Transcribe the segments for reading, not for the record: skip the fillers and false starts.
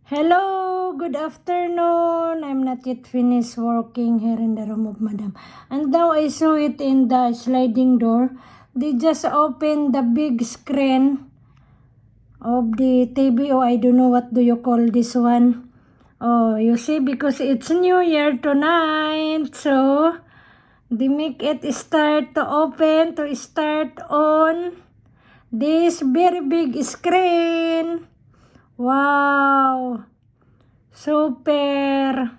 Hello, good afternoon. I'm not yet finished working here in the room of Madam. And now I saw it in the sliding door. They just opened the big screen of the TV. Oh, I don't know what do you call this one. Oh, you see, because it's New Year tonight. So, they make it start to open, to start on this very big screen. Wow. Super.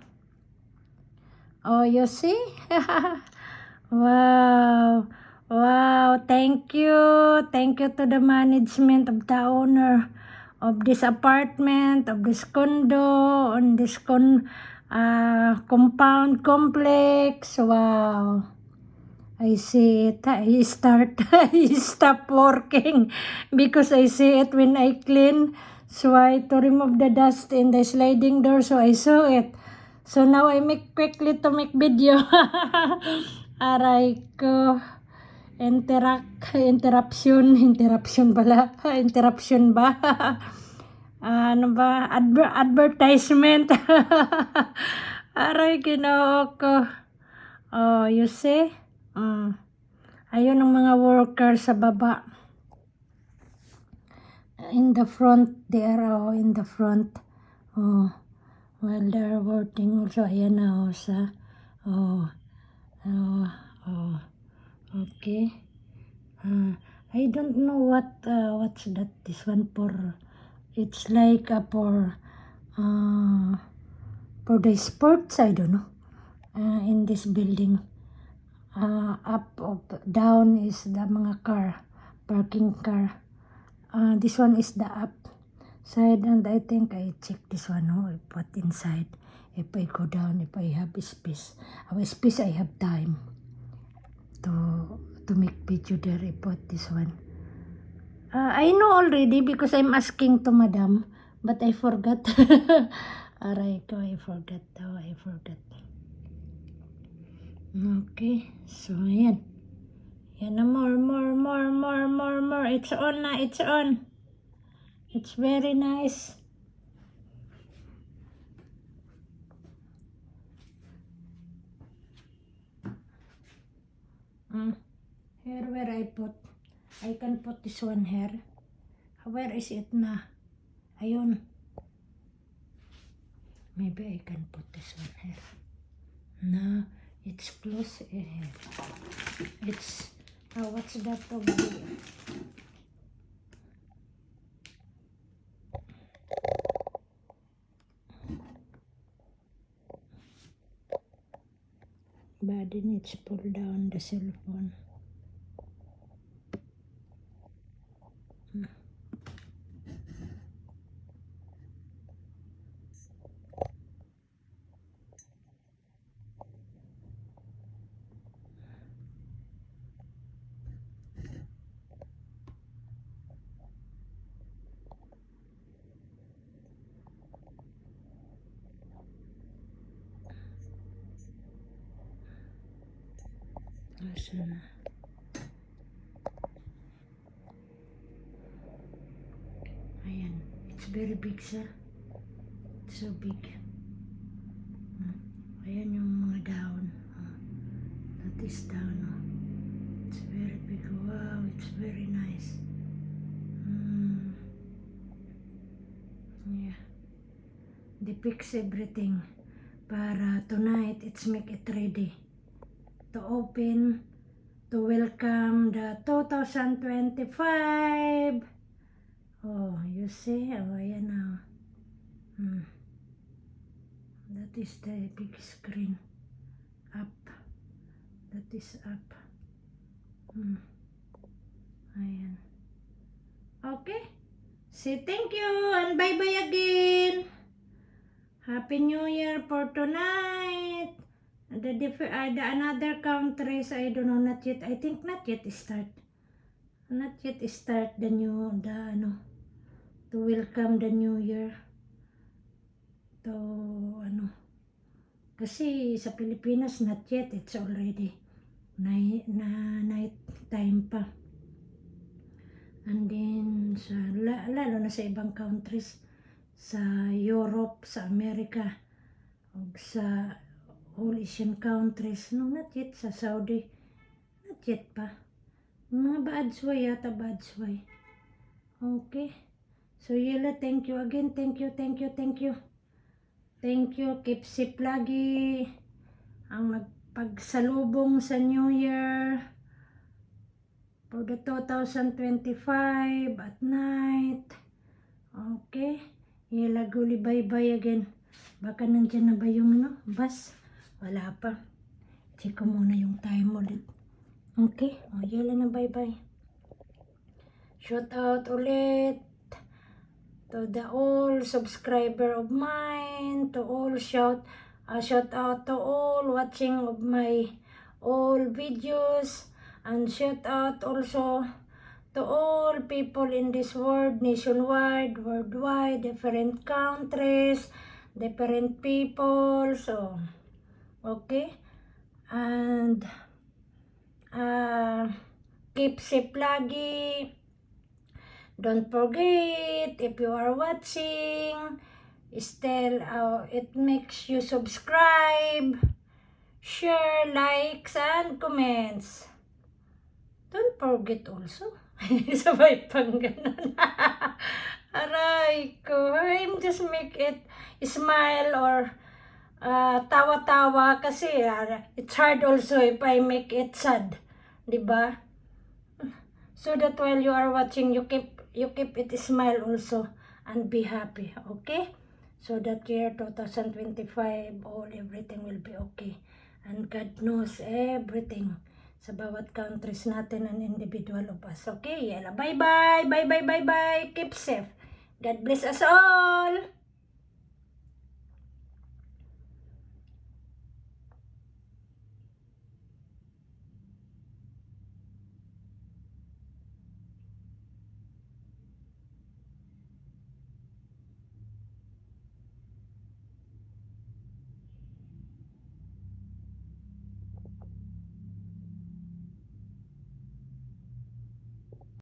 Oh, you see? Wow. Wow. Thank you. Thank you to the management of the owner of this apartment, of this condo, on this compound complex. Wow. I see it. I stop working because I see it when I clean. So I to remove the dust in the sliding door. So I saw it. So now I make quickly to make video. Aray ko. Interruption pala. Interruption ba? Ano ba? Advertisement. Aray, ginoo ko. Oh, you see? Ayun ang mga workers sa baba. In the front, they are in the front. Oh, while they are working also, ayan na sa. Oh, okay. I don't know what's that. This one for. It's like for the sports. I don't know. In this building. Up, down is the mga car, parking car. This one is the up side, and I think I check this one. I put inside. If I go down, if I have space, I have time to make video there. I put this one. I know already because I'm asking to Madam, but I forgot. Aray ko, I forgot. Okay, so ayan. Yan na, more. It's on na, it's on. It's very nice. Here where I can put this one here. Where is it na? Ayun. Maybe I can put this one here. No, it's close here. It's, what's that over here? Body needs pull down the cell phone. Asan na? Ayan. It's very big, sir. It's so big. Ayan yung mga down. That is down. It's very big. Wow, it's very nice. Yeah. They fix everything. Para tonight, it's make it ready to open, to welcome the 2025. Oh, you see? Oh, ayan na. That is the big screen. Up. That is up. Ayan. Okay. Say thank you and bye-bye again. Happy New Year for tonight. The another countries, I don't know, not yet. I think not yet start. Not yet start to welcome the New Year. Kasi sa Pilipinas, not yet. It's already night time pa. And then, lalo na sa ibang countries, sa Europe, sa America, ug sa all Asian countries. No, not yet sa Saudi. Not yet pa. Mga baadsway yata, baadsway. Okay. So, Yela, thank you again. Thank you. Thank you. Keep safe lagi. Ang magpagsalubong sa New Year for the 2025 at night. Okay. Yela, guli, bye-bye again. Baka nandyan na ba yung bus? Wala pa. Check ko muna yung time ulit. Okay. O, Yela na, bye-bye. Shout out ulit to the all subscriber of mine, to all shout out to all watching of my all videos, and shout out also to all people in this world, nationwide, worldwide, different countries, different people. So, okay. And keep safe lagi. Don't forget, if you are watching, still, it makes you subscribe, share, likes, and comments. Don't forget also. Sabay pang ganun. Aray ko. I'm just make it smile or tawa-tawa kasi it's hard also if I make it sad. Diba? So that while you are watching, you keep it smile also and be happy, okay? So that year 2025, everything will be okay. And God knows everything sa bawat countries natin and individual of us, okay? Yela, bye-bye. Keep safe. God bless us all.